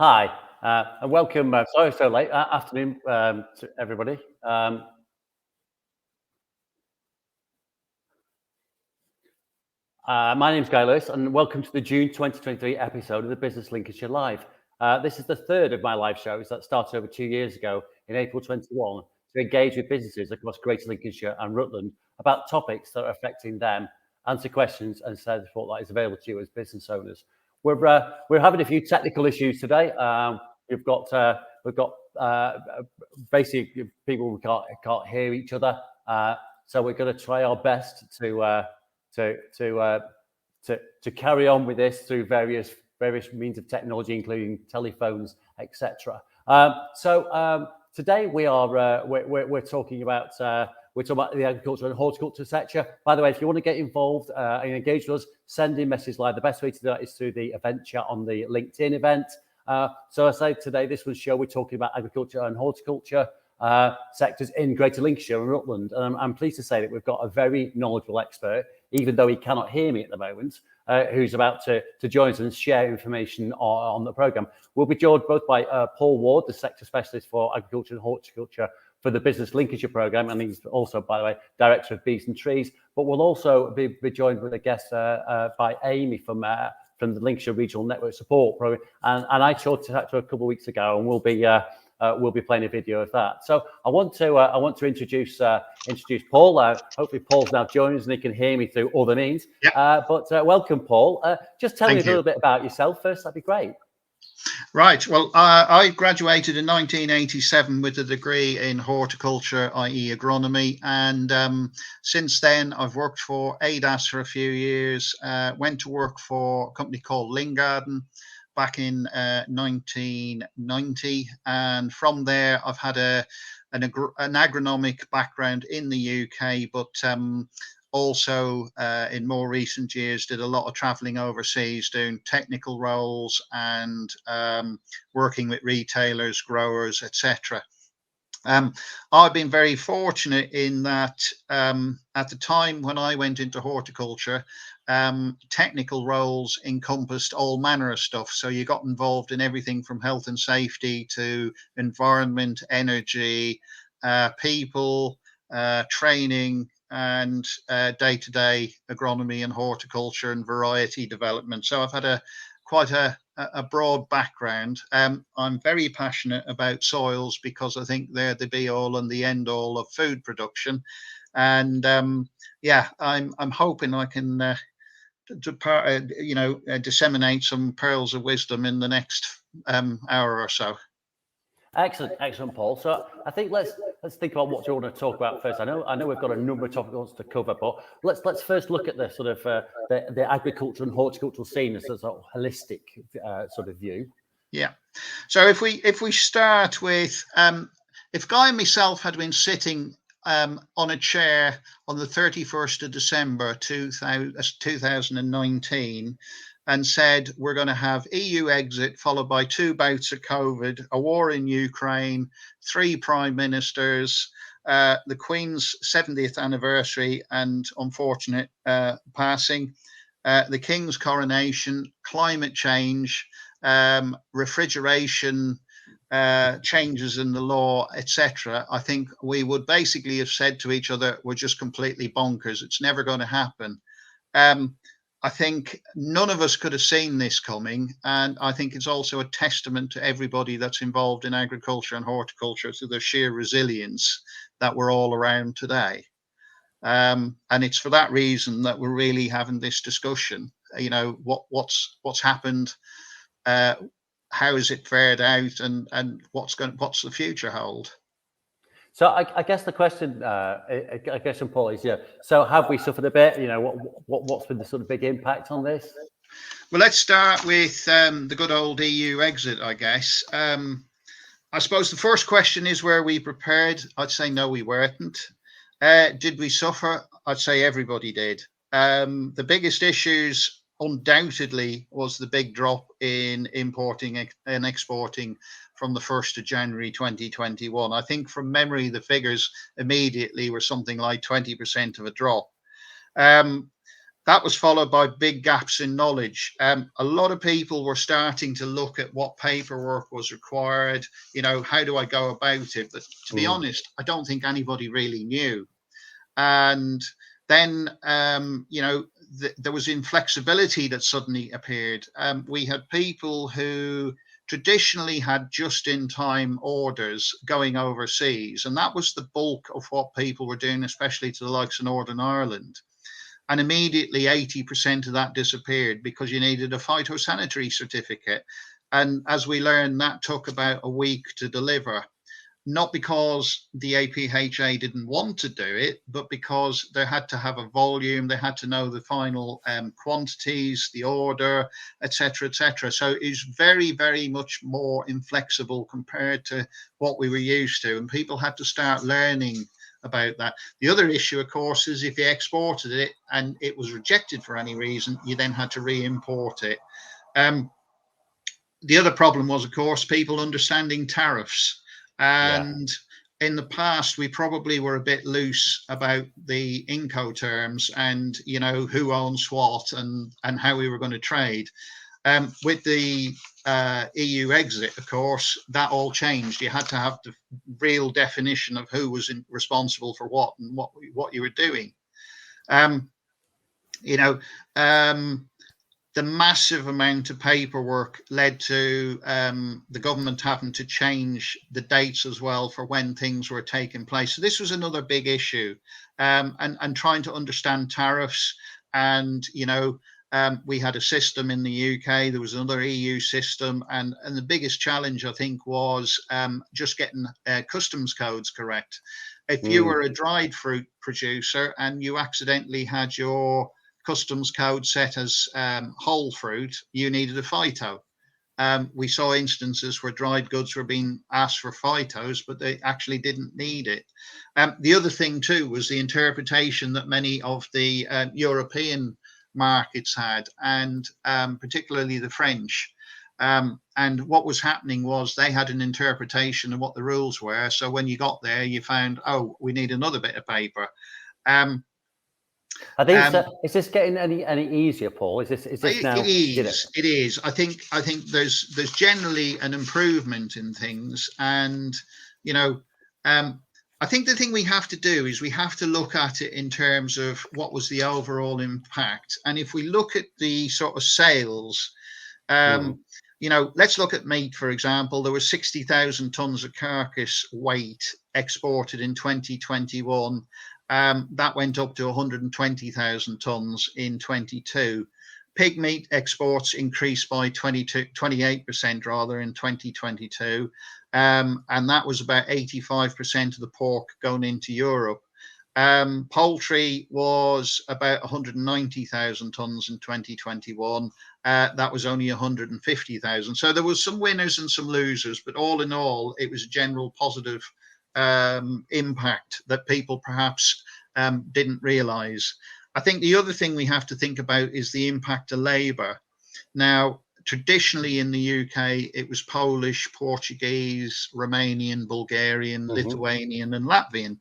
Hi, and welcome. Sorry, so late. Afternoon to everybody. My name's Guy Lewis, and welcome to the June 2023 episode of the Business Lincolnshire Live. This is the third of my live shows that started over 2 years ago in April 21 to engage with businesses across Greater Lincolnshire and Rutland about topics that are affecting them, answer questions, and share the support that is available to you as business owners. We're having a few technical issues today. We've got basically people who can't hear each other, so we're going to try our best to to uh, to carry on with this through various means of technology, including telephones, etc. Today we're talking about the agriculture and horticulture sector. By the way, if you want to get involved and engage with us, send in message live. The best way to do that is through the event chat on the LinkedIn event. So I say today, this was show we're talking about agriculture and horticulture sectors in Greater Lincolnshire and Rutland. And I'm pleased to say that we've got a very knowledgeable expert, even though he cannot hear me at the moment, who's about to join us and share information on the programme. We'll be joined both by Paul Ward, the sector specialist for agriculture and horticulture for the Business Lincolnshire programme, and he's also, by the way, director of Bees and Trees. But we'll also be joined with a guest by Amy from the Lincolnshire Regional Network Support Programme, and I talked to her a couple of weeks ago, and we'll be playing a video of that. So I want to introduce Paul. Hopefully Paul's now joining us and he can hear me through other means. Yep. But welcome, Paul. Just tell me a little bit about yourself first. That'd be great. Right. Well, I graduated in 1987 with a degree in horticulture, i.e. agronomy. And since then, I've worked for ADAS for a few years, went to work for a company called Lingarden back in 1990. And from there, I've had an agronomic background in the UK, but also in more recent years did a lot of traveling overseas doing technical roles and working with retailers, growers, etc. I've been very fortunate in that at the time when I went into horticulture, technical roles encompassed all manner of stuff. So you got involved in everything from health and safety to environment, energy, people, training, and day-to-day agronomy and horticulture and variety development. So I've had quite a broad background. I'm very passionate about soils because I think they're the be-all and the end-all of food production. And I'm hoping I can disseminate some pearls of wisdom in the next hour or so. Excellent, Paul. So I think let's think about what you want to talk about first. I know we've got a number of topics to cover, but let's first look at the sort of the agriculture and horticultural scene as a sort of holistic sort of view. Yeah. So if we start with if Guy and myself had been sitting on a chair on the 31st of December 2019 and said we're going to have EU exit followed by 2 bouts of COVID, a war in Ukraine, 3 prime ministers, the Queen's 70th anniversary and unfortunate passing, the King's coronation, climate change, refrigeration changes in the law, etc. I think we would basically have said to each other, we're just completely bonkers. It's never going to happen. I think none of us could have seen this coming. And I think it's also a testament to everybody that's involved in agriculture and horticulture to the sheer resilience that we're all around today. And it's for that reason that we're really having this discussion. You know, what's happened, how is it fared out, and what's the future hold? So I guess the question, I guess, from Paul is, so have we suffered a bit? You know, what's been the sort of big impact on this? Well, let's start with the good old EU exit, I guess. I suppose the first question is, were we prepared? I'd say no, we weren't. Did we suffer? I'd say everybody did. The biggest issues undoubtedly was the big drop in importing and exporting from the 1st of January 2021. I think from memory, the figures immediately were something like 20% of a drop. that was followed by big gaps in knowledge. A lot of people were starting to look at what paperwork was required. How do I go about it? But to be honest, I don't think anybody really knew. And then, there was inflexibility that suddenly appeared. We had people who traditionally had just-in-time orders going overseas, and that was the bulk of what people were doing, especially to the likes of Northern Ireland. And immediately 80% of that disappeared because you needed a phytosanitary certificate. And as we learned, that took about a week to deliver. Not because the APHA didn't want to do it, but because they had to have a volume, they had to know the final quantities, the order, etc., etc. So it's very, very much more inflexible compared to what we were used to, and people had to start learning about that. The other issue, of course, is if you exported it and it was rejected for any reason, you then had to re-import it. The other problem was, of course, people understanding tariffs. And in the past, we probably were a bit loose about the Incoterms and, who owns what and how we were going to trade. With the EU exit, of course, that all changed. You had to have the real definition of who was responsible for what and what you were doing. The massive amount of paperwork led to the government having to change the dates as well for when things were taking place. So this was another big issue, and trying to understand tariffs. And we had a system in the UK. There was another EU system, and the biggest challenge, I think, was just getting customs codes correct. If you were a dried fruit producer and you accidentally had your customs code set as whole fruit, you needed a phyto. We saw instances where dried goods were being asked for phytos, but they actually didn't need it. The other thing too was the interpretation that many of the European markets had, and particularly the French. And what was happening was they had an interpretation of what the rules were. So when you got there, you found, oh, we need another bit of paper. Is this getting any easier, Paul? Is this now? It is. I think there's generally an improvement in things, and I think the thing we have to do is we have to look at it in terms of what was the overall impact. And if we look at the sort of sales, let's look at meat, for example. There was 60,000 tons of carcass weight exported in 2021. That went up to 120,000 tons in 22. Pig meat exports increased by 28% rather in 2022. And that was about 85% of the pork going into Europe. Poultry was about 190,000 tons in 2021. That was only 150,000. So there was some winners and some losers, but all in all, it was a general positive impact that people perhaps didn't realize. I think the other thing we have to think about is the impact of labor. Now, traditionally in the UK, it was Polish, Portuguese, Romanian, Bulgarian, Lithuanian, and Latvian.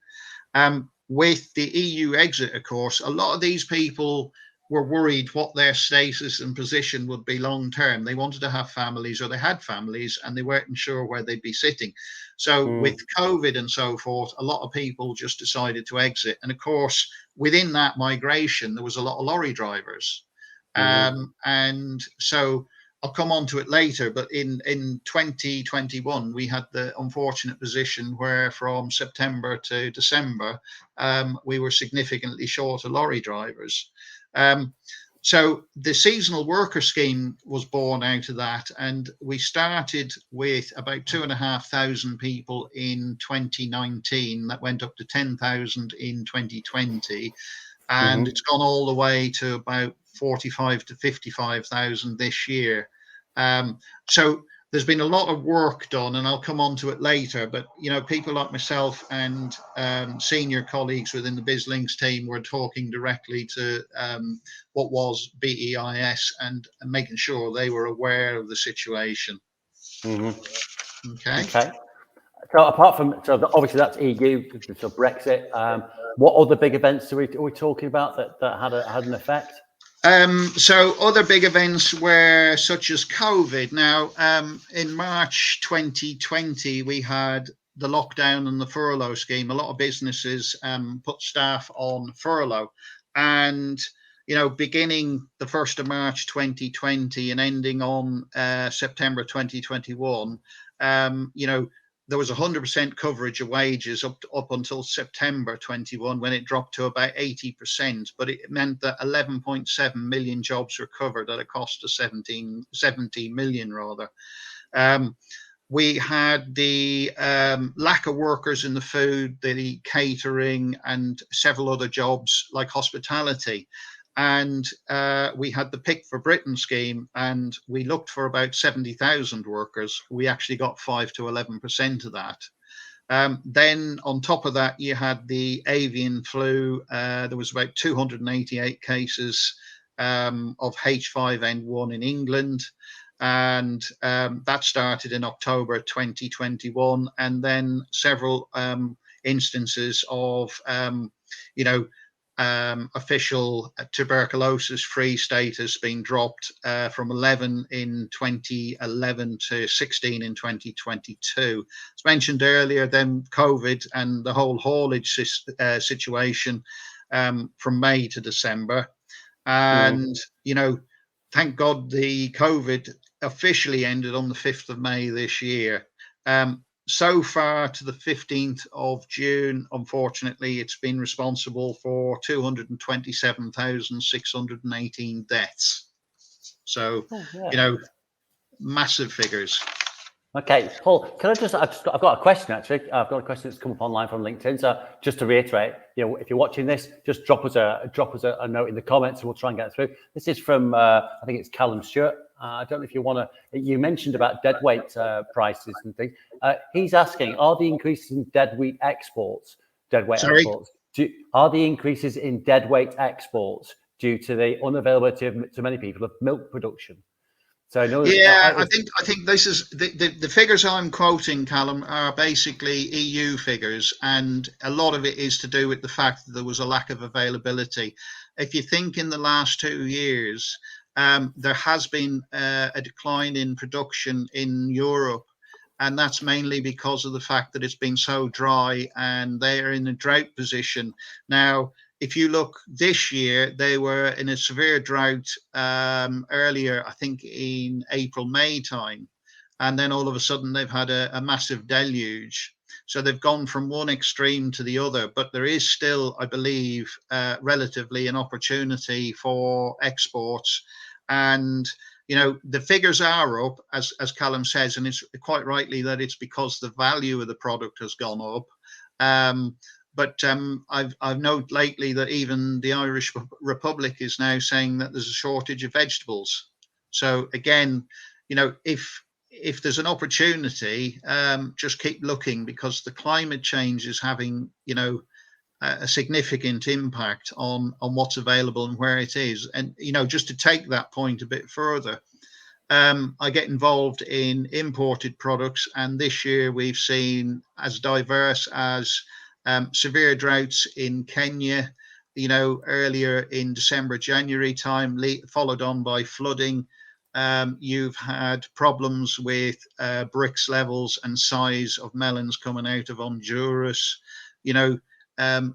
With the EU exit, of course, a lot of these people were worried what their status and position would be long term. They wanted to have families, or they had families, and they weren't sure where they'd be sitting. So with COVID and so forth, a lot of people just decided to exit. And of course, within that migration, there was a lot of lorry drivers. And so I'll come on to it later, but in 2021, we had the unfortunate position where from September to December, we were significantly short of lorry drivers. So the seasonal worker scheme was born out of that, and we started with about 2,500 people in 2019. That went up to 10,000 in 2020, and it's gone all the way to about 45 to 55,000 this year. So there's been a lot of work done, and I'll come on to it later. But people like myself and senior colleagues within the BizLinks team were talking directly to what was BEIS and making sure they were aware of the situation. Okay. So apart from obviously that's EU, so Brexit. What other big events are we talking about that had an effect? So other big events were such as COVID. Now, in March 2020, we had the lockdown and the furlough scheme. A lot of businesses put staff on furlough, and beginning the 1st of March 2020 and ending on September 2021, there was 100% coverage of wages up until September 21, when it dropped to about 80%. But it meant that 11.7 million jobs were covered at a cost of 70 million rather. We had the lack of workers in the food, the catering, and several other jobs like hospitality. And we had the Pick for Britain scheme, and we looked for about 70,000 workers. We actually got 5 to 11% of that. Then on top of that, you had the avian flu. There was about 288 cases of H5N1 in England. And that started in October 2021. And then several instances of, official tuberculosis-free status being dropped from 11 in 2011 to 16 in 2022. As mentioned earlier, then COVID and the whole haulage situation from May to December. And, thank God the COVID officially ended on the 5th of May this year. So far to the 15th of June, unfortunately, it's been responsible for 227,618 deaths. So, massive figures. Okay, Paul, can I I've got a question actually. I've got a question that's come up online from LinkedIn. So just to reiterate, if you're watching this, just drop us a note in the comments and we'll try and get it through. This is from, I think it's Callum Stewart. I don't know if you mentioned about deadweight prices and things. He's asking, are the increases in deadweight exports due to the unavailability to many people of milk production? So I think this is the figures I'm quoting, Callum, are basically EU figures, and a lot of it is to do with the fact that there was a lack of availability. If you think in the last 2 years, there has been a decline in production in Europe, and that's mainly because of the fact that it's been so dry and they are in a drought position. Now, if you look this year, they were in a severe drought earlier, I think in April, May time. And then all of a sudden they've had a massive deluge. So they've gone from one extreme to the other, but there is still, I believe, relatively an opportunity for exports. And, the figures are up, as Callum says, and it's quite rightly that it's because the value of the product has gone up. But I've noted lately that even the Irish Republic is now saying that there's a shortage of vegetables. So again, if there's an opportunity, just keep looking, because the climate change is having, a significant impact on what's available and where it is. And, just to take that point a bit further, I get involved in imported products, and this year we've seen as diverse as severe droughts in Kenya, earlier in December, January time, followed on by flooding. You've had problems with BRICS levels and size of melons coming out of Honduras.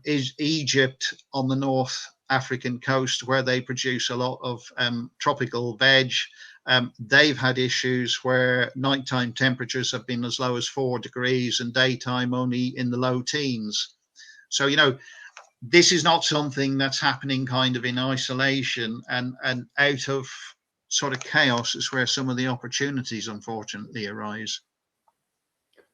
Is Egypt on the North African coast, where they produce a lot of tropical veg. They've had issues where nighttime temperatures have been as low as 4 degrees and daytime only in the low teens. So, this is not something that's happening kind of in isolation, and out of sort of chaos is where some of the opportunities unfortunately arise.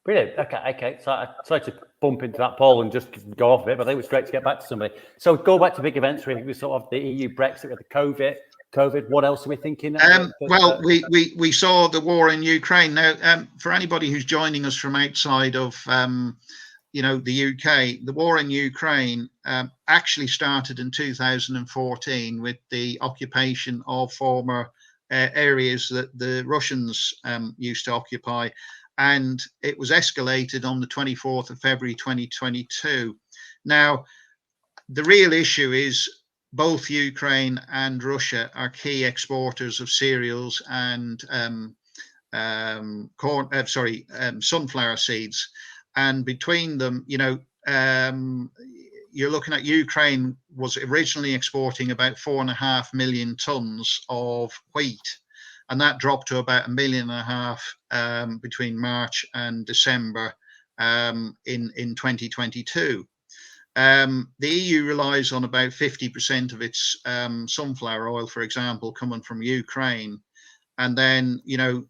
Brilliant. Okay. So I tried to bump into that, Paul, and just go off of it, but I think it was great to get back to somebody. So go back to big events. We sort of the EU Brexit, with the COVID. What else are we thinking? Well, we saw the war in Ukraine. Now, for anybody who's joining us from outside of the UK, the war in Ukraine actually started in 2014 with the occupation of former areas that the Russians used to occupy. And it was escalated on the 24th of February 2022. Now, the real issue is both Ukraine and Russia are key exporters of cereals and sunflower seeds, and between them, you're looking at Ukraine was originally exporting about 4.5 million tons of wheat, and that dropped to about 1.5 million between March and December in 2022. The EU relies on about 50% of its sunflower oil, for example, coming from Ukraine. And then,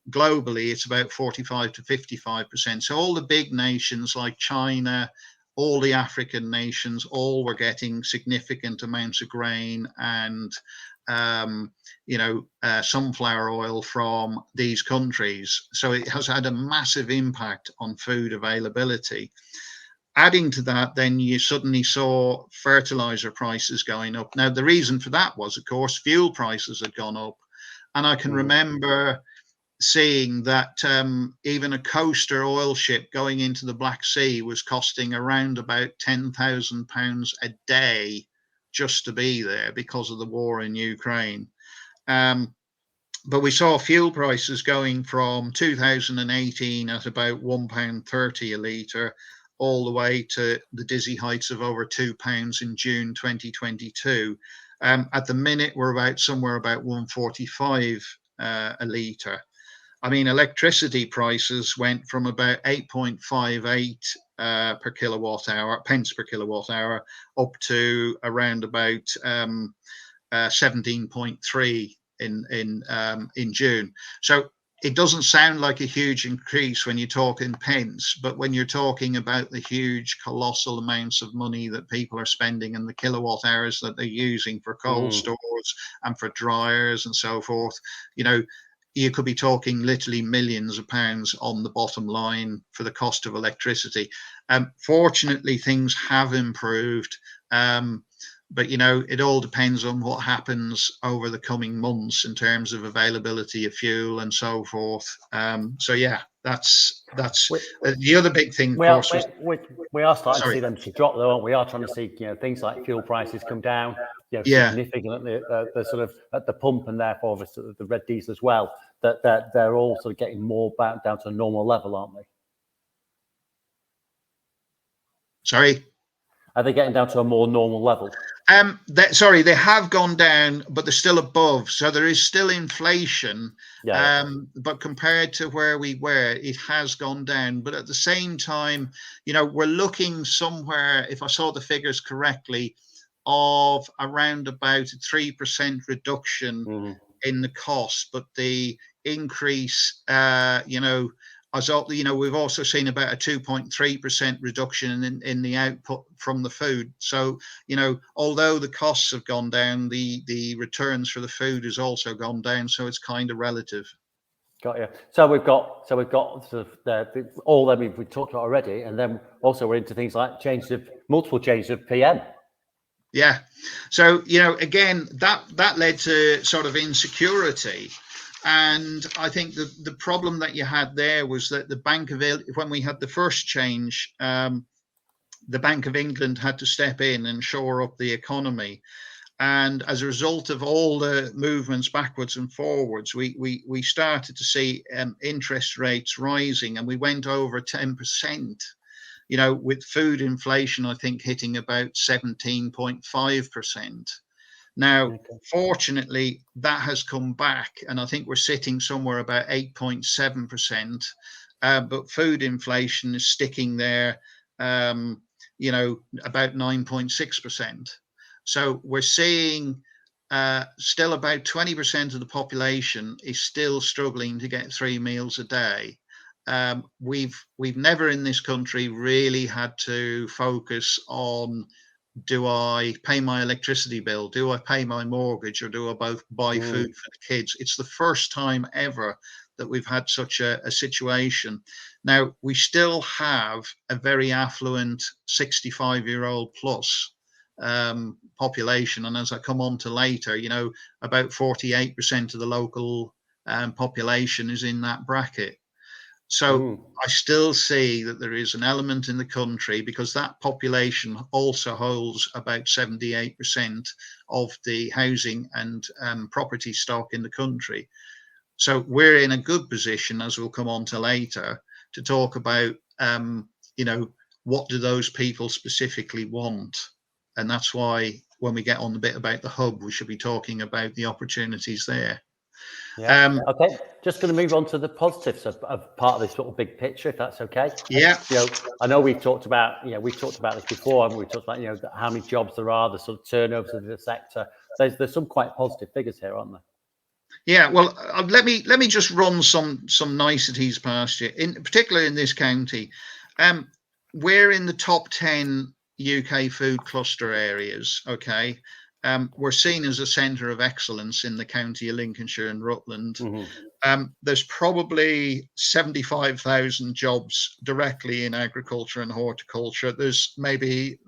globally, it's about 45 to 55%. So all the big nations like China, all the African nations, all were getting significant amounts of grain and, sunflower oil from these countries. So it has had a massive impact on food availability. Adding to that, then you suddenly saw fertilizer prices going up. Now, the reason for that was, of course, fuel prices had gone up. And I can remember seeing that even a coaster oil ship going into the Black Sea was costing around about £10,000 a day just to be there because of the war in Ukraine. But we saw fuel prices going from 2018 at about £1.30 a litre all the way to the dizzy heights of over £2 in June 2022. At the minute, we're somewhere about 145 a litre. I mean, electricity prices went from about 8.58 per kilowatt hour, pence per kilowatt hour, up to around about 17.3 in June. So it doesn't sound like a huge increase when you talk in pence, but when you're talking about the huge, colossal amounts of money that people are spending and the kilowatt hours that they're using for cold stores and for dryers and so forth, you could be talking literally millions of pounds on the bottom line for the cost of electricity. Fortunately, things have improved. But it all depends on what happens over the coming months in terms of availability of fuel and so forth. So yeah, that's the other big thing, of course. We are starting to see them to drop, though, aren't we? We are trying to see things like fuel prices come down, significantly. The sort of at the pump, and therefore the red diesel as well. That they're all sort of getting more back down to a normal level, aren't they? Sorry. Are they getting down to a more normal level? They have gone down, but they're still above. So there is still inflation. But compared to where we were, it has gone down. But at the same time, we're looking somewhere, if I saw the figures correctly, of around about a 3% reduction in the cost. But the increase, we've also seen about a 2.3% reduction in the output from the food. So, although the costs have gone down, the returns for the food has also gone down. So it's kind of relative. Got you. So we've got sort of all that we've talked about already, and then also we're into things like multiple changes of PM. Yeah. So again, that led to sort of insecurity. And I think the problem that you had there was that when we had the first change, the Bank of England had to step in and shore up the economy. And as a result of all the movements backwards and forwards, we started to see interest rates rising, and we went over 10%. With food inflation, I think hitting about 17.5%. Now, fortunately, that has come back, and I think we're sitting somewhere about 8.7%. But food inflation is sticking there, about 9.6%. So we're seeing still about 20% of the population is still struggling to get 3 meals a day. We've never in this country really had to focus on, do I pay my electricity bill? Do I pay my mortgage? Or do I both buy food for the kids? It's the first time ever that we've had such a situation. Now, we still have a very affluent 65-year-old plus population. And as I come on to later, about 48% of the local population is in that bracket. So I still see that there is an element in the country, because that population also holds about 78% of the housing and property stock in the country. So we're in a good position, as we'll come on to later, to talk about, what do those people specifically want? And that's why when we get on the bit about the hub, we should be talking about the opportunities there. Yeah. Okay. Just going to move on to the positives of part of this sort of big picture, if that's okay. Yeah. I know we've talked about, we've talked about this before, and we talked about, how many jobs there are, the sort of turnovers of the sector. There's some quite positive figures here, aren't there? Yeah. Well, let me just run some niceties past you. In particular, in this county, we're in the top 10 UK food cluster areas. Okay. We're seen as a centre of excellence in the county of Lincolnshire and Rutland. There's probably 75,000 jobs directly in agriculture and horticulture. There's maybe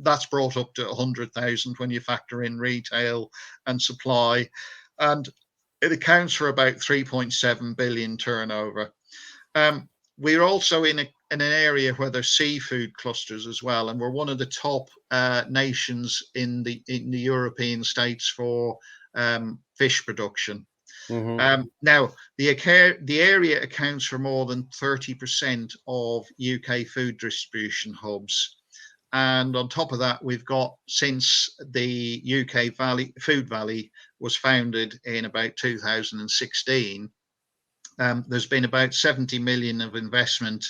that's brought up to 100,000 when you factor in retail and supply, and it accounts for about 3.7 billion turnover. We're also in an area where there's seafood clusters as well, and we're one of the top nations in the European states for fish production. Now, the area accounts for more than 30% of UK food distribution hubs. And on top of that, we've got, since the UK Food Valley was founded in about 2016, there's been about 70 million of investment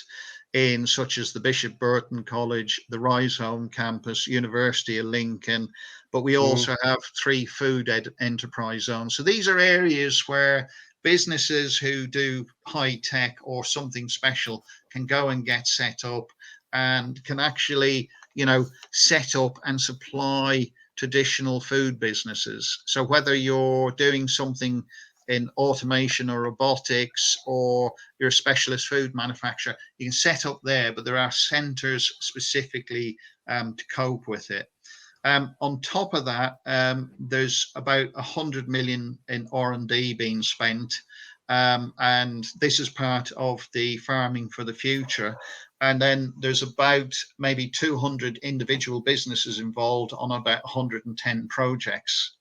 in such as the Bishop Burton College, the Rise Home campus, University of Lincoln, but we also have 3 food enterprise zones. So these are areas where businesses who do high tech or something special can go and get set up, and can actually, set up and supply traditional food businesses. So whether you're doing something in automation or robotics, or you're a specialist food manufacturer, you can set up there, but there are centres specifically to cope with it. On top of that, there's about 100 million in R&D being spent, and this is part of the Farming for the Future. And then there's about maybe 200 individual businesses involved on about 110 projects.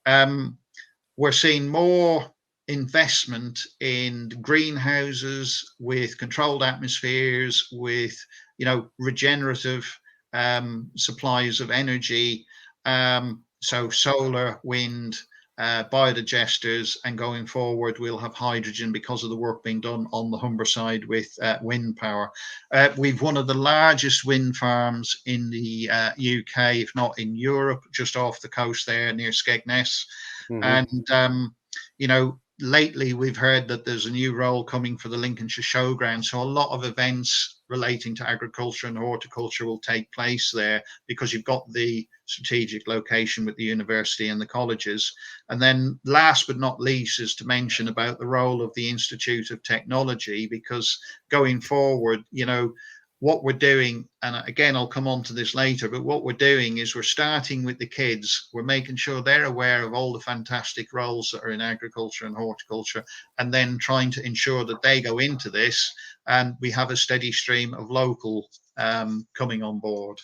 We're seeing more investment in greenhouses with controlled atmospheres, with regenerative supplies of energy, so solar, wind, biodigesters, and going forward we'll have hydrogen because of the work being done on the Humber side with wind power. We've one of the largest wind farms in the UK, if not in Europe, just off the coast there near Skegness. And lately we've heard that there's a new role coming for the Lincolnshire Showground, so a lot of events relating to agriculture and horticulture will take place there, because you've got the strategic location with the university and the colleges. And then last but not least is to mention about the role of the Institute of Technology, because going forward, what we're doing, and again, I'll come on to this later, but what we're doing is we're starting with the kids. We're making sure they're aware of all the fantastic roles that are in agriculture and horticulture, and then trying to ensure that they go into this and we have a steady stream of local coming on board.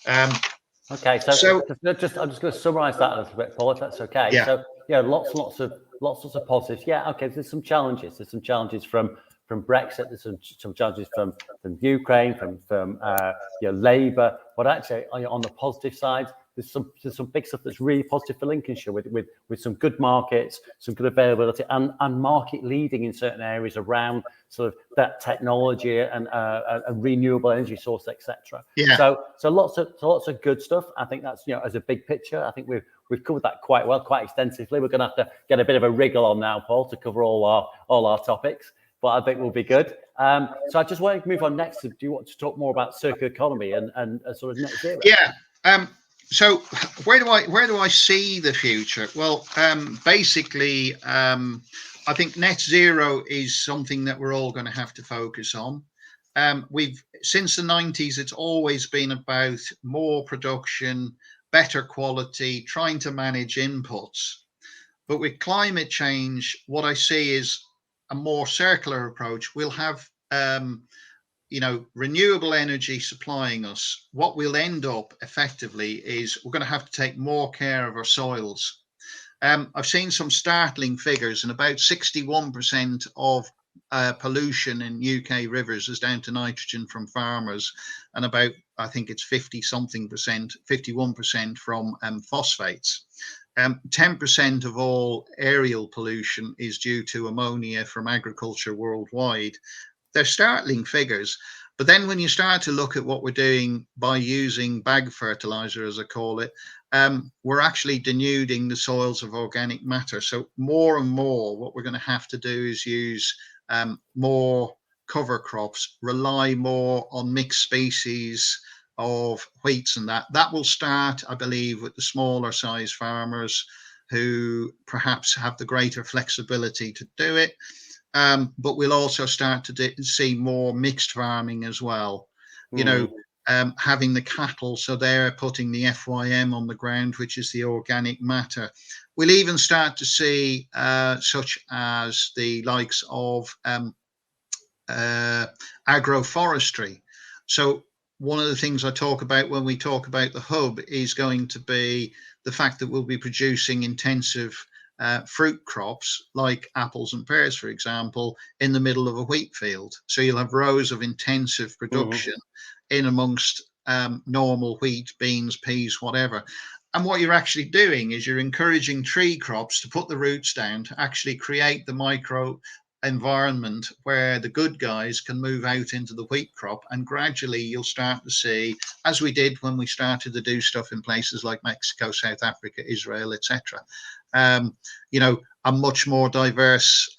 Okay, so I'm just going to summarise that a little bit, Paul, if that's okay. Yeah. So lots of positives. Yeah, okay. There's some challenges. There's some challenges from Brexit. There's some challenges from Ukraine, from Labour. But actually, on the positive side, there's some big stuff that's really positive for Lincolnshire, with some good markets, some good availability, and market leading in certain areas around sort of that technology and a renewable energy source, etc. Yeah. So lots of good stuff. I think that's, as a big picture, I think we've covered that quite well, quite extensively. We're going to have to get a bit of a wriggle on now, Paul, to cover all our topics, but I think we'll be good. So I just want to move on next. Do you want to talk more about circular economy and sort of net zero? Yeah. So where do I see the future? Well, basically, I think net zero is something that we're all going to have to focus on. We've, since the 90s, it's always been about more production, better quality, trying to manage inputs. But with climate change, what I see is a more circular approach, we'll have renewable energy supplying us. What we'll end up effectively is we're going to have to take more care of our soils. I've seen some startling figures, and about 61% of pollution in UK rivers is down to nitrogen from farmers, and about, I think it's 51% from phosphates. 10% of all aerial pollution is due to ammonia from agriculture worldwide. They're startling figures. But then when you start to look at what we're doing by using bag fertilizer, as I call it, we're actually denuding the soils of organic matter. So more and more, what we're going to have to do is use more cover crops, rely more on mixed species of wheats, and that will start, I believe, with the smaller size farmers who perhaps have the greater flexibility to do it. But we'll also start to see more mixed farming as well. Having the cattle, so they're putting the FYM on the ground, which is the organic matter. We'll even start to see such as the likes of agroforestry. So one of the things I talk about when we talk about the hub is going to be the fact that we'll be producing intensive fruit crops like apples and pears, for example, in the middle of a wheat field. So you'll have rows of intensive production in amongst normal wheat, beans, peas, whatever. And what you're actually doing is you're encouraging tree crops to put the roots down to actually create the micro environment where the good guys can move out into the wheat crop, and gradually you'll start to see, as we did when we started to do stuff in places like Mexico, South Africa, Israel, etc., a much more diverse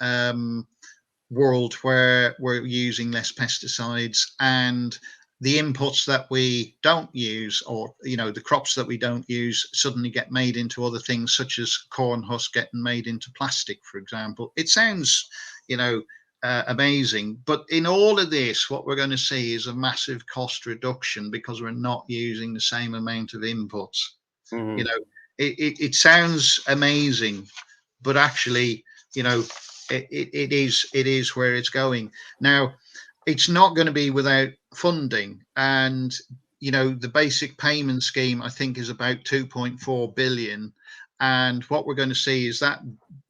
world where we're using less pesticides, and the inputs that we don't use, or the crops that we don't use, suddenly get made into other things, such as corn husk getting made into plastic, for example. It sounds amazing, but in all of this, what we're going to see is a massive cost reduction because we're not using the same amount of inputs. It sounds amazing, but actually it is where it's going now. It's not going to be without funding, and the basic payment scheme, I think, is about 2.4 billion, and what we're going to see is that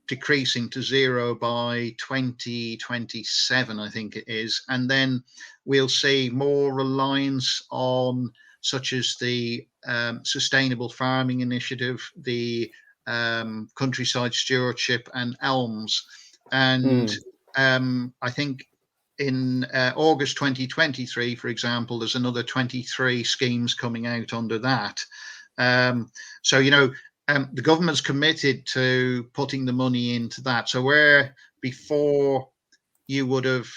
decreasing to zero by 2027, I think it is. And then we'll see more reliance on such as the Sustainable Farming Initiative, the Countryside Stewardship, and ELMS. And I think in August 2023, for example, there's another 23 schemes coming out under that. The government's committed to putting the money into that. So where before you would have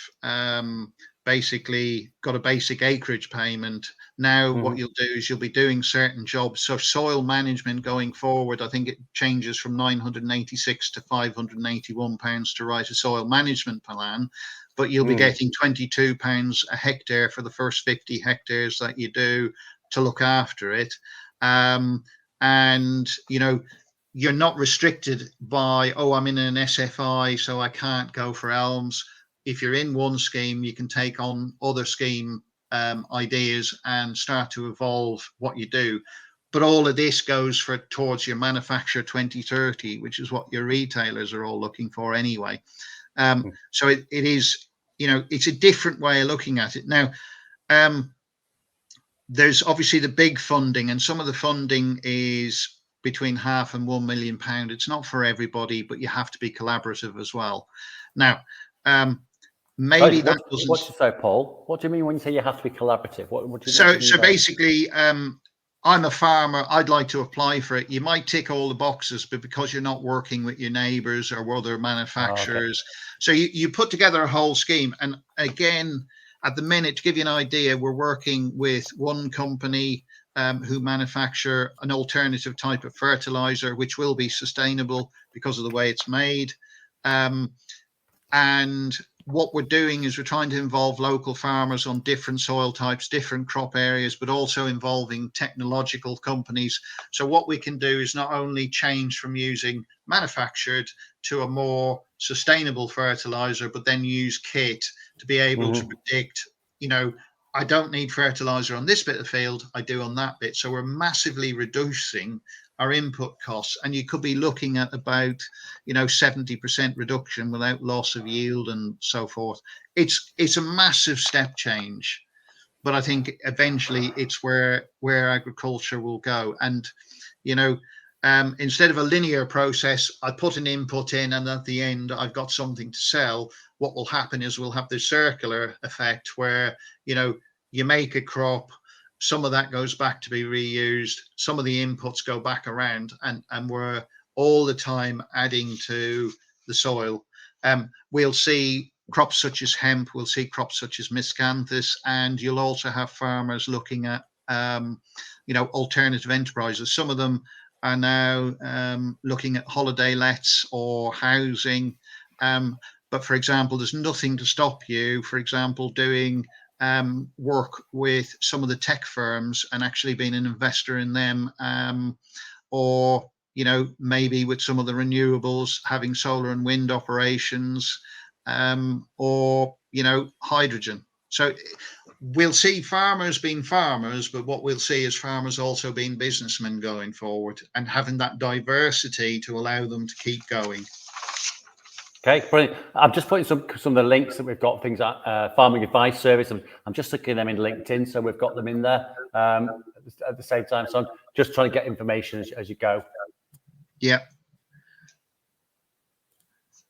basically got a basic acreage payment, now what you'll do is you'll be doing certain jobs. So soil management going forward, I think it changes from 986 to 581 pounds to write a soil management plan, but you'll be getting 22 pounds a hectare for the first 50 hectares that you do to look after it. And you're not restricted by, I'm in an SFI, so I can't go for ELMS. If you're in one scheme, you can take on other scheme ideas and start to evolve what you do. But all of this goes towards your manufacture 2030, which is what your retailers are all looking for anyway. So it is, it's a different way of looking at it. Now, there's obviously the big funding, and some of the funding is between £500,000 and £1 million. It's not for everybody, but you have to be collaborative as well. Now, maybe that doesn't. What do you say, Paul? What do you mean when you say you have to be collaborative? What do you mean? So basically, I'm a farmer. I'd like to apply for it. You might tick all the boxes, but because you're not working with your neighbours or other manufacturers, so you put together a whole scheme. And again, at the minute, to give you an idea, we're working with one company who manufacture an alternative type of fertilizer, which will be sustainable because of the way it's made. And what we're doing is we're trying to involve local farmers on different soil types, different crop areas, but also involving technological companies. So what we can do is not only change from using manufactured to a more sustainable fertilizer, but then use kit to be able to predict, I don't need fertilizer on this bit of the field, I do on that bit. So we're massively reducing our input costs, and you could be looking at about 70% reduction without loss of yield and so forth. It's a massive step change, but I think eventually it's where agriculture will go. And instead of a linear process, I put an input in and at the end I've got something to sell. What will happen is we'll have this circular effect where you make a crop, some of that goes back to be reused, some of the inputs go back around, and we're all the time adding to the soil. We'll see crops such as hemp, we'll see crops such as miscanthus, and you'll also have farmers looking at alternative enterprises. Some of them are now looking at holiday lets or housing. But for example, there's nothing to stop you, for example, doing work with some of the tech firms and actually being an investor in them, or maybe with some of the renewables, having solar and wind operations, or hydrogen. So we'll see farmers being farmers, but what we'll see is farmers also being businessmen going forward and having that diversity to allow them to keep going. Okay, brilliant. I'm just putting some of the links that we've got, things like Farming Advice Service. I'm just looking them in LinkedIn, so we've got them in there at the same time. So I'm just trying to get information as you go. Yeah.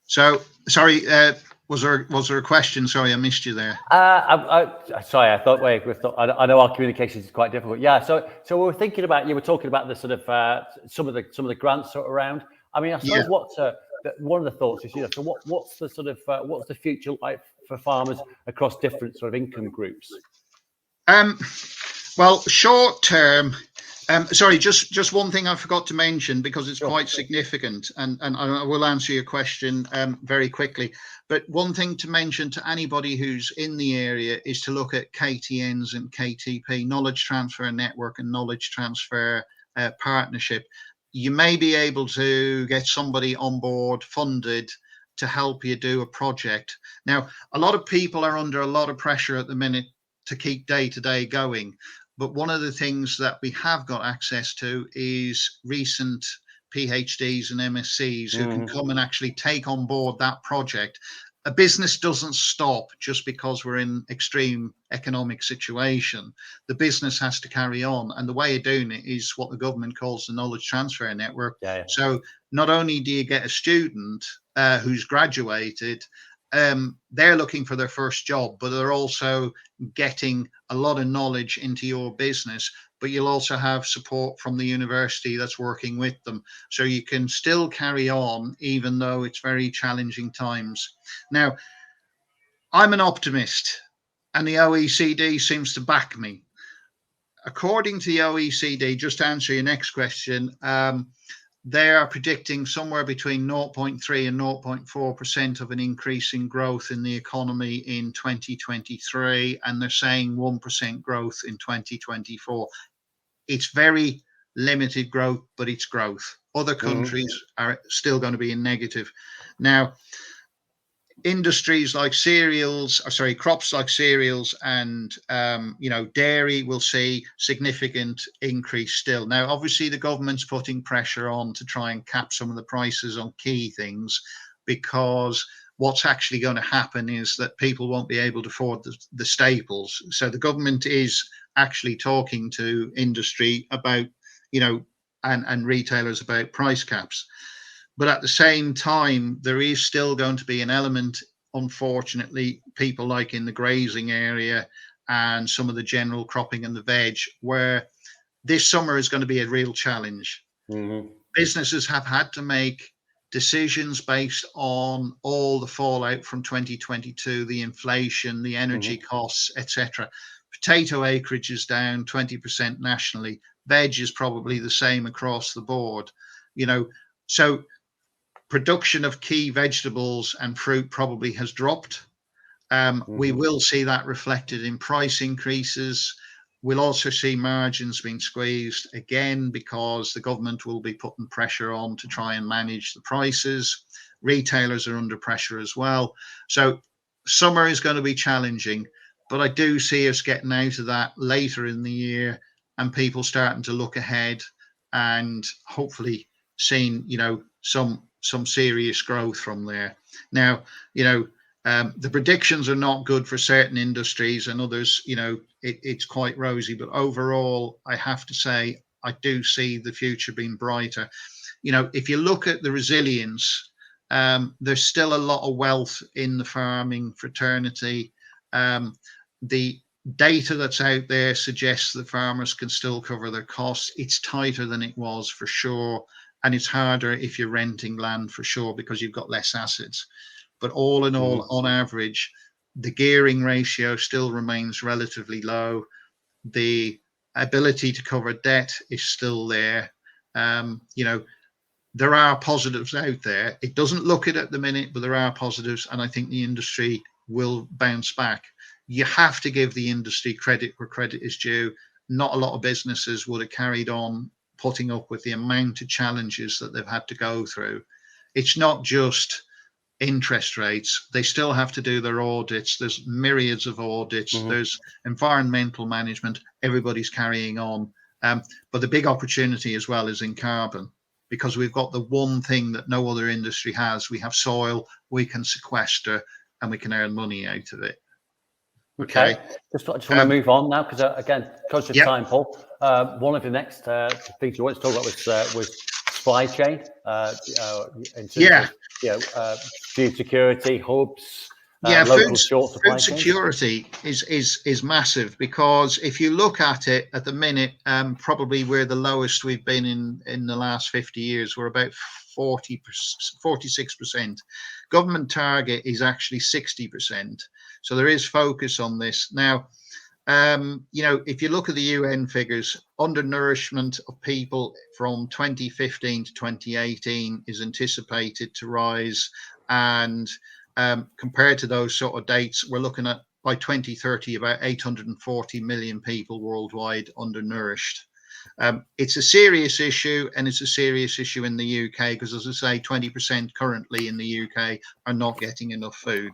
So, sorry, was there a question? Sorry, I missed you there. Sorry, I thought. I know our communications is quite difficult. Yeah. So we were thinking about, you were talking about the sort of some of the grants sort of around. I mean, I suppose one of the thoughts is, so what's the sort of what's the future like for farmers across different sort of income groups? Well, short term. Sorry, just one thing I forgot to mention, because it's quite significant, and I will answer your question very quickly. But one thing to mention to anybody who's in the area is to look at KTNs and KTP, Knowledge Transfer Network and Knowledge Transfer Partnership. You may be able to get somebody on board funded to help you do a project. Now, a lot of people are under a lot of pressure at the minute to keep day to day going. But one of the things that we have got access to is recent PhDs and MSCs who can come and actually take on board that project. A business doesn't stop just because we're in extreme economic situation. The business has to carry on. And the way of doing it is what the government calls the Knowledge Transfer Network. Yeah. So not only do you get a student who's graduated, they're looking for their first job, but they're also getting a lot of knowledge into your business, but you'll also have support from the university that's working with them. So you can still carry on, even though it's very challenging times. Now, I'm an optimist, and the OECD seems to back me. According to the OECD, just to answer your next question, they are predicting somewhere between 0.3 and 0.4% of an increase in growth in the economy in 2023, and they're saying 1% growth in 2024. It's very limited growth, but it's growth. Other countries are still going to be in negative. Now, industries like crops like cereals and dairy will see significant increase still. Now, obviously, the government's putting pressure on to try and cap some of the prices on key things, because what's actually going to happen is that people won't be able to afford the staples. So the government is actually talking to industry about, and retailers about price caps. But at the same time, there is still going to be an element, unfortunately, people like in the grazing area and some of the general cropping and the veg, where this summer is going to be a real challenge. Businesses have had to make decisions based on all the fallout from 2022, the inflation, the energy costs, etc. Potato acreage is down 20% nationally. Veg is probably the same across the board. So production of key vegetables and fruit probably has dropped. We will see that reflected in price increases. We'll also see margins being squeezed again because the government will be putting pressure on to try and manage the prices. Retailers are under pressure as well. So summer is going to be challenging, but I do see us getting out of that later in the year and people starting to look ahead and hopefully seeing, some serious growth from there. Now, the predictions are not good for certain industries, and others, it's quite rosy. But overall, I have to say, I do see the future being brighter. If you look at the resilience, there's still a lot of wealth in the farming fraternity. The data that's out there suggests that farmers can still cover their costs. It's tighter than it was for sure, and it's harder if you're renting land for sure because you've got less assets. But all in all, on average, the gearing ratio still remains relatively low. The ability to cover debt is still there. There are positives out there. It doesn't look it at the minute, but there are positives, and I think the industry will bounce back. You have to give the industry credit where credit is due. Not a lot of businesses would have carried on putting up with the amount of challenges that they've had to go through. It's not just interest rates. They still have to do their audits. There's myriads of audits. There's environmental management. Everybody's carrying on. But the big opportunity as well is in carbon, because we've got the one thing that no other industry has. We have soil, we can sequester, and we can earn money out of it. Okay. Just want to move on now because, again, conscious of time, Paul. One of the next things you want to talk about was supply chain in terms of food security, hubs, local short supply chains. Food security is massive, because if you look at it at the minute, probably we're the lowest we've been in the last 50 years. We're about 46%. Government target is actually 60%. So there is focus on this. Now, if you look at the UN figures, undernourishment of people from 2015 to 2018 is anticipated to rise. And compared to those sort of dates, we're looking at by 2030 about 840 million people worldwide undernourished. It's a serious issue, and it's a serious issue in the UK because, as I say, 20% currently in the UK are not getting enough food.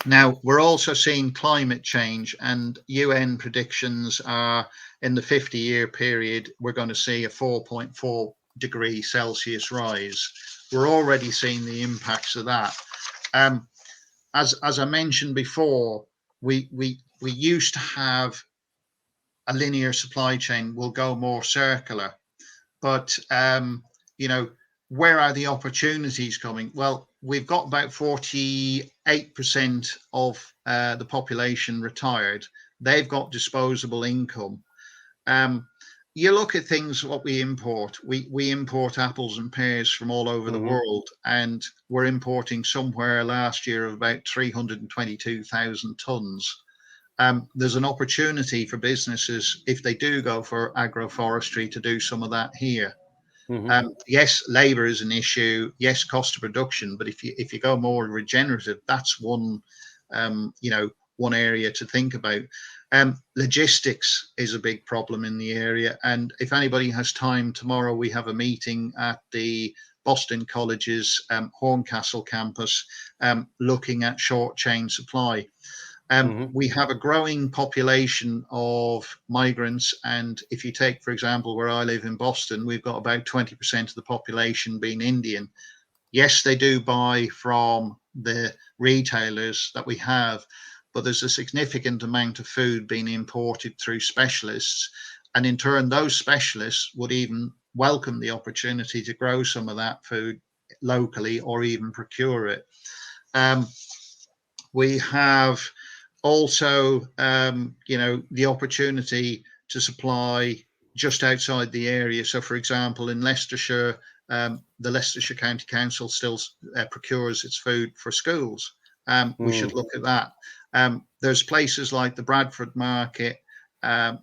Now, we're also seeing climate change, and UN predictions are in the 50-year period, we're going to see a 4.4 degree Celsius rise. We're already seeing the impacts of that. As I mentioned before, we used to have a linear supply chain. We'll go more circular, but where are the opportunities coming? Well, we've got about 48% of the population retired. They've got disposable income. You look at things, what we import. We import apples and pears from all over the world, and we're importing somewhere last year of about 322,000 tons. There's an opportunity for businesses, if they do go for agroforestry, to do some of that here. Yes, labor is an issue. Yes, cost of production. But if you go more regenerative, that's one area to think about. Logistics is a big problem in the area. And if anybody has time, tomorrow we have a meeting at the Boston College's Horncastle campus, looking at short chain supply. We have a growing population of migrants, and if you take, for example, where I live in Boston, we've got about 20% of the population being Indian. Yes, they do buy from the retailers that we have, but there's a significant amount of food being imported through specialists, and in turn, those specialists would even welcome the opportunity to grow some of that food locally or even procure it. We have also, the opportunity to supply just outside the area. So, for example, in Leicestershire, the Leicestershire County Council still procures its food for schools. We should look at that. There's places like the Bradford Market,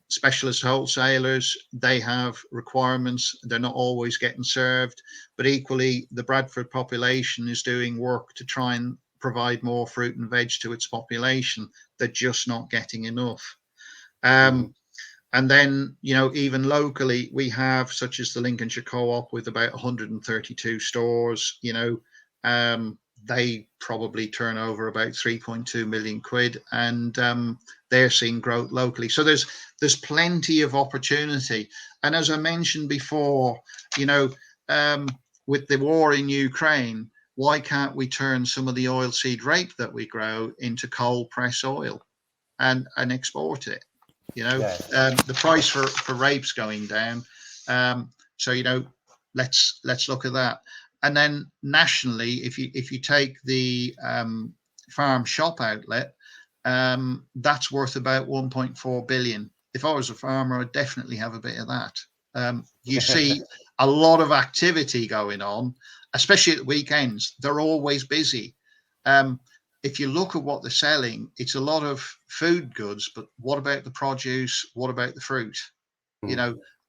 specialist wholesalers. They have requirements. They're not always getting served, but equally, the Bradford population is doing work to try and provide more fruit and veg to its population. They're just not getting enough. Mhm. And then, even locally, we have, such as the Lincolnshire Co-op with about 132 stores, they probably turn over about 3.2 million quid, and they're seeing growth locally. So there's plenty of opportunity. And as I mentioned before, with the war in Ukraine, why can't we turn some of the oilseed rape that we grow into cold press oil and export it? Yeah. The price for rape's going down. So let's look at that. And then nationally, if you take the farm shop outlet, that's worth about 1.4 billion. If I was a farmer, I'd definitely have a bit of that. You see a lot of activity going on, especially at weekends. They're always busy. If you look at what they're selling, it's a lot of food goods, but what about the produce? What about the fruit?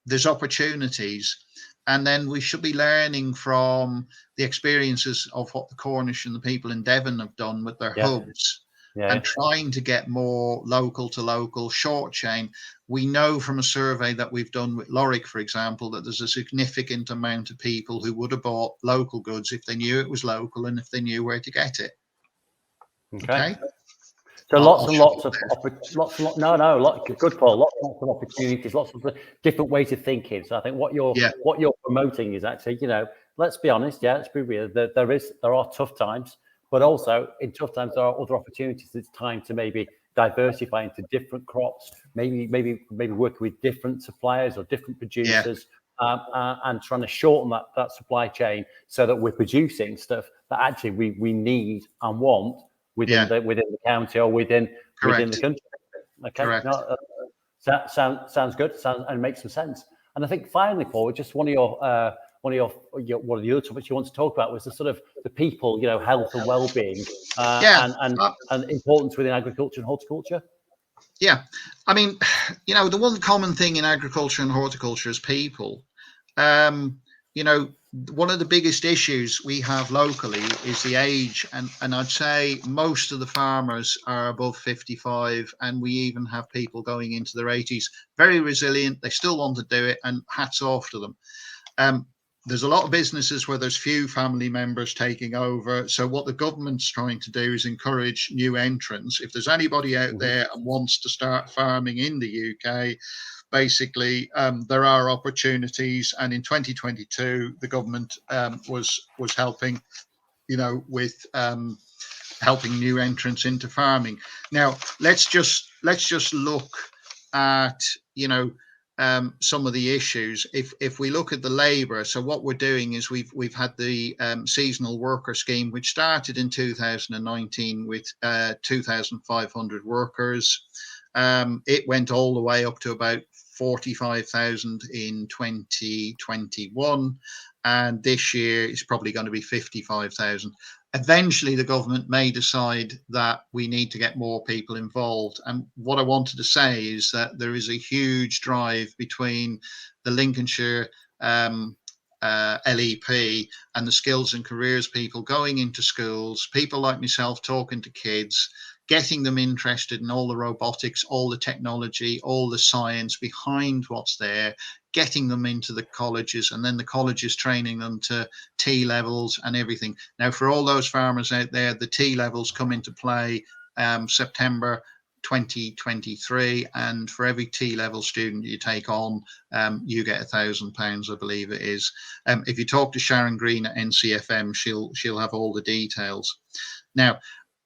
There's opportunities. And then we should be learning from the experiences of what the Cornish and the people in Devon have done with their Yeah. hubs, Yeah. and trying to get more local to local, short chain. We know from a survey that we've done with Lorick, for example, that there's a significant amount of people who would have bought local goods if they knew it was local and if they knew where to get it. Okay. Okay. So I'll lots and shut lots of good Paul. Lots of opportunities, lots of different ways of thinking. So I think what Yeah. you're promoting is actually, let's be honest, let's be real. There are tough times, but also in tough times there are other opportunities. It's time to maybe diversify into different crops, maybe working with different suppliers or different producers, and trying to shorten that supply chain so that we're producing stuff that actually we need and want within the county or within the country. Okay, Correct. no, sounds good. And makes some sense. And I think finally, Paul, just one of the other topics you want to talk about was the sort of the people, health and well-being, and importance within agriculture and horticulture. Yeah, I mean, the one common thing in agriculture and horticulture is people. One of the biggest issues we have locally is the age, and I'd say most of the farmers are above 55, and we even have people going into their 80s. Very resilient, they still want to do it, and hats off to them. There's a lot of businesses where there's few family members taking over. So what the government's trying to do is encourage new entrants. If there's anybody out there and wants to start farming in the UK, basically there are opportunities. And in 2022, the government was helping, with helping new entrants into farming. Now let's just look at some of the issues. If we look at the labour, so what we're doing is we've had the seasonal worker scheme, which started in 2019 with 2,500 workers. It went all the way up to about 45,000 in 2021, and this year it's probably going to be 55,000. Eventually the government may decide that we need to get more people involved. And what I wanted to say is that there is a huge drive between the Lincolnshire LEP and the skills and careers people going into schools, people like myself talking to kids, getting them interested in all the robotics, all the technology, all the science behind what's there, getting them into the colleges, and then the colleges training them to T levels and everything. Now, for all those farmers out there, the T levels come into play September 2023, and for every T level student you take on, you get £1,000, I believe it is. If you talk to Sharon Green at NCFM, she'll have all the details. Now,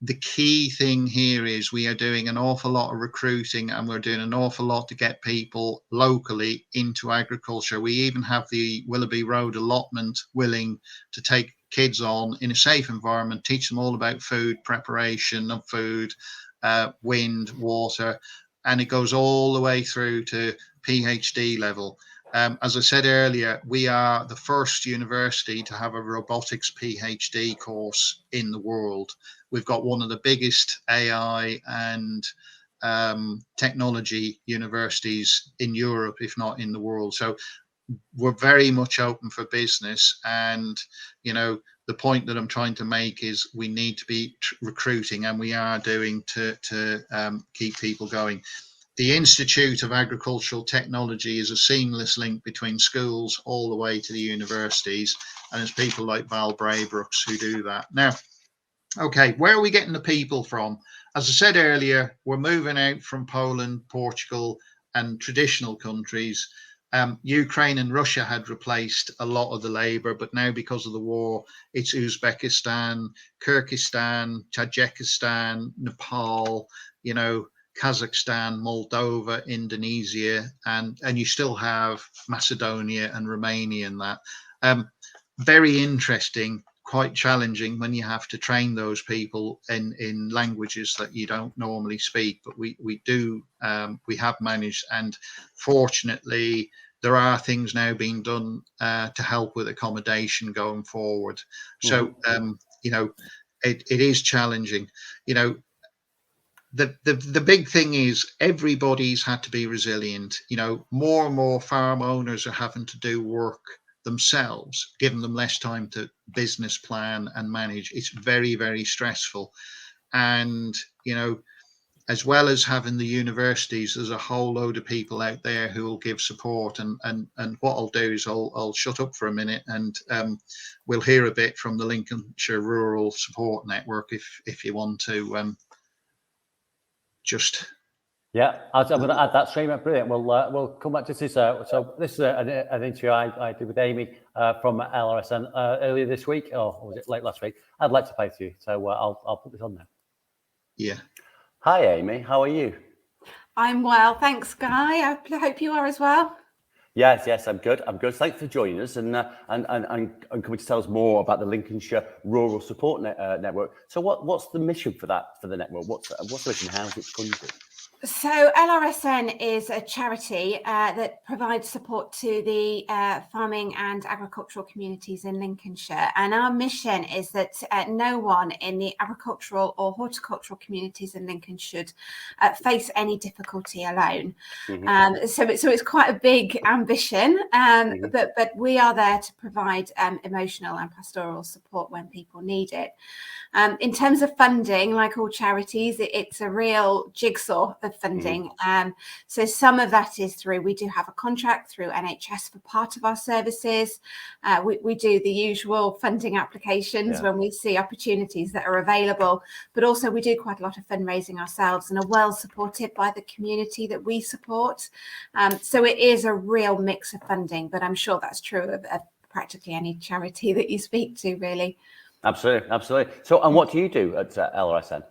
the key thing here is we are doing an awful lot of recruiting, and we're doing an awful lot to get people locally into agriculture. We even have the Willoughby Road allotment willing to take kids on in a safe environment, teach them all about food, preparation of food, wind, water, and it goes all the way through to PhD level. As I said earlier, we are the first university to have a robotics PhD course in the world. We've got one of the biggest AI and technology universities in Europe, if not in the world. So we're very much open for business. And, the the point that I'm trying to make is we need to be recruiting, and we are doing to keep people going. The Institute of Agricultural Technology is a seamless link between schools all the way to the universities, and it's people like Val Braybrooks who do that. Now, okay, where are we getting the people from? As I said earlier, we're moving out from Poland, Portugal, and traditional countries. Ukraine and Russia had replaced a lot of the labor, but now because of the war, it's Uzbekistan, Kyrgyzstan, Tajikistan, Nepal, Kazakhstan, Moldova, Indonesia, and you still have Macedonia and Romania in that. Very interesting, quite challenging when you have to train those people in languages that you don't normally speak, but we have managed, and fortunately there are things now being done to help with accommodation going forward. So it is challenging. The big thing is everybody's had to be resilient. More and more farm owners are having to do work themselves, giving them less time to business plan and manage. It's very, very stressful. And, as well as having the universities, there's a whole load of people out there who will give support. And what I'll do is I'll shut up for a minute, and we'll hear a bit from the Lincolnshire Rural Support Network if you want to just. Yeah, I'm going to add that stream. Brilliant. We'll come back to this. So this is an interview I did with Amy from LRSN earlier this week, or was it late last week? I'd like to play to you, so I'll put this on now. Yeah. Hi, Amy. How are you? I'm well, thanks, Guy. I hope you are as well. Yes, I'm good. Thanks for joining us and coming to tell us more about the Lincolnshire Rural Support Network. So what's the mission for the network? What's the mission? How's it funded? So LRSN is a charity that provides support to the farming and agricultural communities in Lincolnshire. And our mission is that no one in the agricultural or horticultural communities in Lincoln should face any difficulty alone. Mm-hmm. So it's quite a big ambition, mm-hmm. but we are there to provide emotional and pastoral support when people need it. In terms of funding, like all charities, it's a real jigsaw of funding. So some of that is we do have a contract through NHS for part of our services. We do the usual funding applications when we see opportunities that are available, but also we do quite a lot of fundraising ourselves and are well supported by the community that we support. So it is a real mix of funding, but I'm sure that's true of practically any charity that you speak to, really. Absolutely. So, and what do you do at LRSN?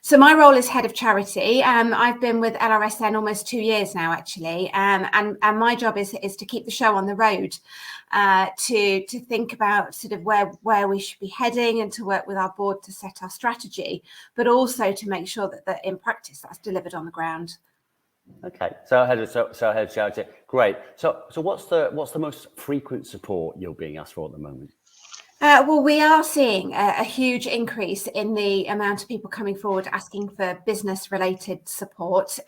So my role is head of charity. I've been with LRSN almost 2 years now, actually, and my job is to keep the show on the road, to think about sort of where we should be heading, and to work with our board to set our strategy, but also to make sure that in practice that's delivered on the ground. Okay, so head of charity, great. So what's the most frequent support you're being asked for at the moment? Well, we are seeing a huge increase in the amount of people coming forward asking for business-related support,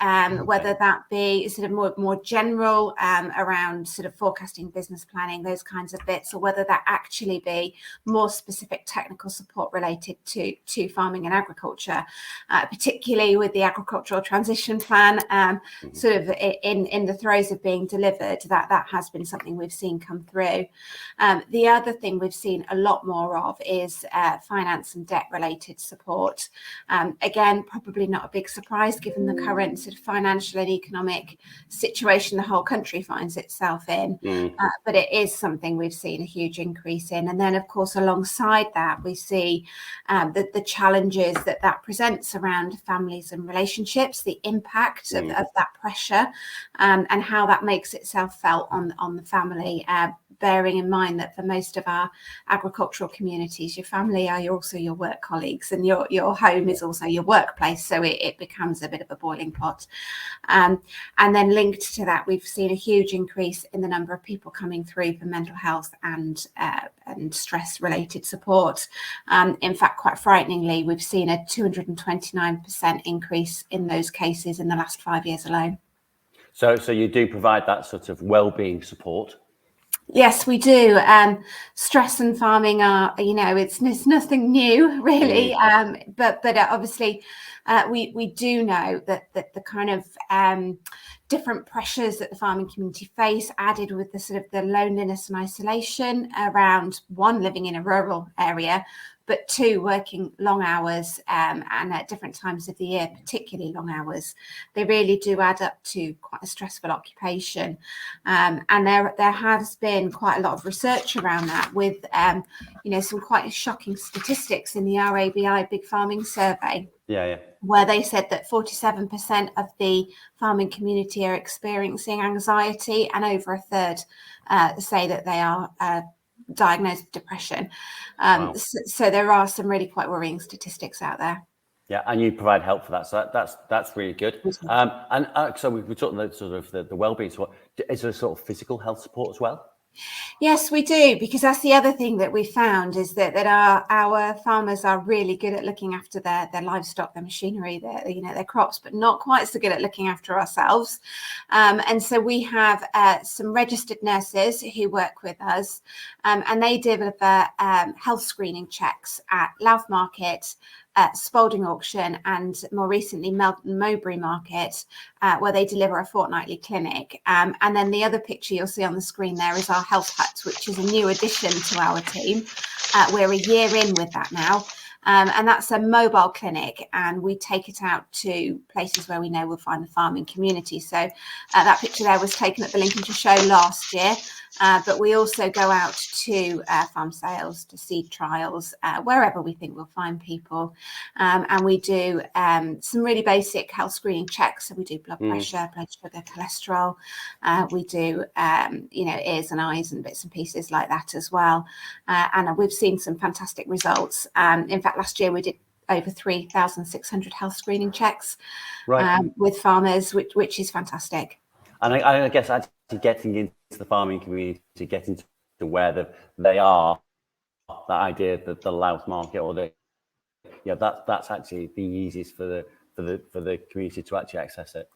whether that be sort of more general around sort of forecasting, business planning, those kinds of bits, or whether that actually be more specific technical support related to farming and agriculture, particularly with the agricultural transition plan, sort of in the throes of being delivered. That has been something we've seen come through. The other thing we've seen a lot more of is finance and debt related support. Again, probably not a big surprise given the current sort of financial and economic situation the whole country finds itself in, but it is something we've seen a huge increase in. And then of course alongside that we see the challenges that presents around families and relationships, the impact of that pressure, and how that makes itself felt on the family, bearing in mind that for most of our agricultural communities, your family are also your work colleagues, and your home is also your workplace. So it becomes a bit of a boiling pot. And then linked to that, we've seen a huge increase in the number of people coming through for mental health and stress related support. In fact, quite frighteningly, we've seen a 229% increase in those cases in the last 5 years alone. So you do provide that sort of well-being support? Yes, we do. Stress and farming are, it's nothing new really. But obviously, we do know that the kind of different pressures that the farming community face, added with the sort of the loneliness and isolation around, one, living in a rural area, but two, working long hours and at different times of the year, particularly long hours. They really do add up to quite a stressful occupation. And there has been quite a lot of research around that, with some quite shocking statistics in the RABI Big Farming Survey. Yeah. Where they said that 47% of the farming community are experiencing anxiety, and over a third say that they are diagnosed with depression. Wow. So there are some really quite worrying statistics out there. Yeah, and you provide help for that, so that's really good. So we're talking about sort of the well-being. So is there a sort of physical health support as well? Yes, we do, because that's the other thing that we found, is that our farmers are really good at looking after their livestock, their machinery, their crops, but not quite so good at looking after ourselves. And so we have some registered nurses who work with us, and they deliver health screening checks at Louth Market, Spalding Auction, and more recently Melton Mowbray Market, where they deliver a fortnightly clinic. And then the other picture you'll see on the screen there is our health hut, which is a new addition to our team. We're a year in with that now. And that's a mobile clinic, and we take it out to places where we know we'll find the farming community. So that picture there was taken at the Lincolnshire show last year, but we also go out to farm sales, to seed trials, wherever we think we'll find people. And we do some really basic health screening checks. So we do blood pressure, blood sugar, cholesterol. We do, ears and eyes and bits and pieces like that as well. And we've seen some fantastic results. In fact, last year we did over 3,600 health screening checks with farmers, which is fantastic. And I guess actually getting into the farming community, getting to where they are, that idea that the Louth Market or that's actually the easiest for the community to actually access it.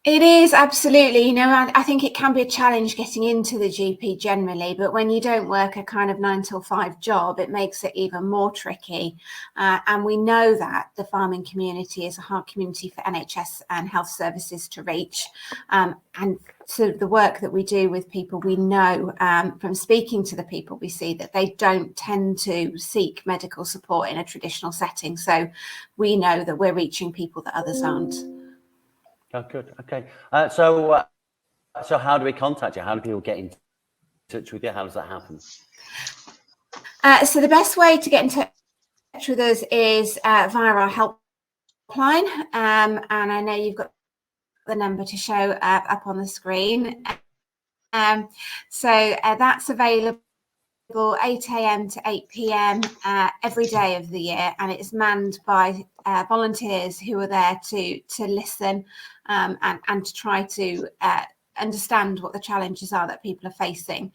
It is, absolutely. I think it can be a challenge getting into the GP generally, but when you don't work a kind of 9 till 5 job, it makes it even more tricky. And we know that the farming community is a hard community for NHS and health services to reach. And so the work that we do with people, we know from speaking to the people we see that they don't tend to seek medical support in a traditional setting. So we know that we're reaching people that others aren't. Oh, good. Okay. So how do we contact you? How do people get in touch with you? How does that happen? So the best way to get in touch with us is via our helpline. And I know you've got the number to show up on the screen. So that's available 8 a.m. to 8 p.m. Every day of the year, and it's manned by volunteers who are there to listen and to try to understand what the challenges are that people are facing.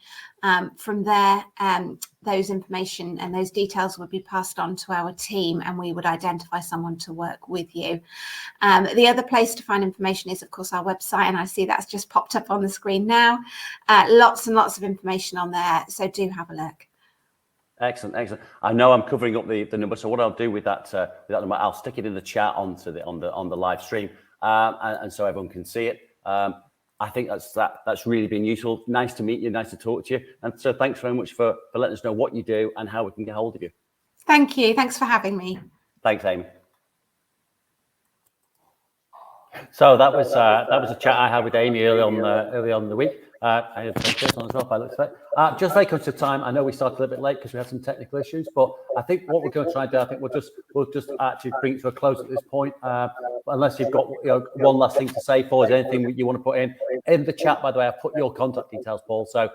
From there, those information and those details would be passed on to our team, and we would identify someone to work with you. The other place to find information is, of course, our website, and I see that's just popped up on the screen now. Lots and lots of information on there, so do have a look. Excellent. I know I'm covering up the number, so what I'll do with that number, I'll stick it in the chat on the live stream, and so everyone can see it. I think that's really been useful. Nice to meet you. Nice to talk to you. And so thanks very much for letting us know what you do and how we can get hold of you. Thank you. Thanks for having me. Thanks, Amy. So that was a chat I had with Amy early on in the week. I had this on as well, by the looks of it. Just very conscious of time. I know we started a little bit late because we had some technical issues, but I think what we're going to try and do, I think we'll just actually bring it to a close at this point. Unless you've got one last thing to say, Paul, is there anything you want to put in the chat? By the way, I've put your contact details, Paul. So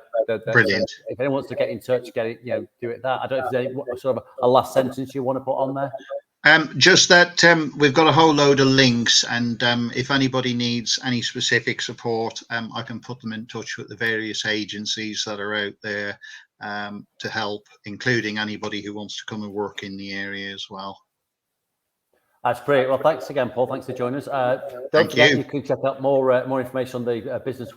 brilliant. If anyone wants to get in touch, get it, do it that. I don't know if there's any sort of a last sentence you want to put on there. Just that we've got a whole load of links, and if anybody needs any specific support, I can put them in touch with the various agencies that are out there to help, including anybody who wants to come and work in the area as well. That's great. Well, thanks again, Paul. Thanks for joining us. Don't forget, you can check out more information on the business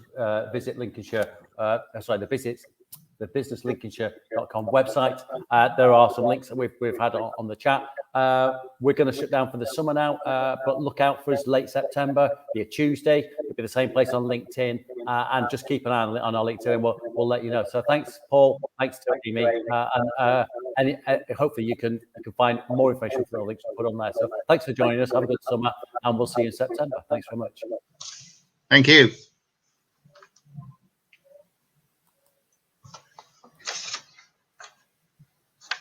visit Lincolnshire. The visits the businesslincolnshire.com website. There are some links that we've had on the chat. We're going to shut down for the summer now, but look out for us late September, be a Tuesday. It'll be the same place on LinkedIn, and just keep an eye on our LinkedIn, and we'll let you know. So thanks, Paul. Thanks to Amy, and hopefully you can find more information from the links we put on there. So thanks for joining us. Have a good summer, and we'll see you in September. Thanks very much. Thank you.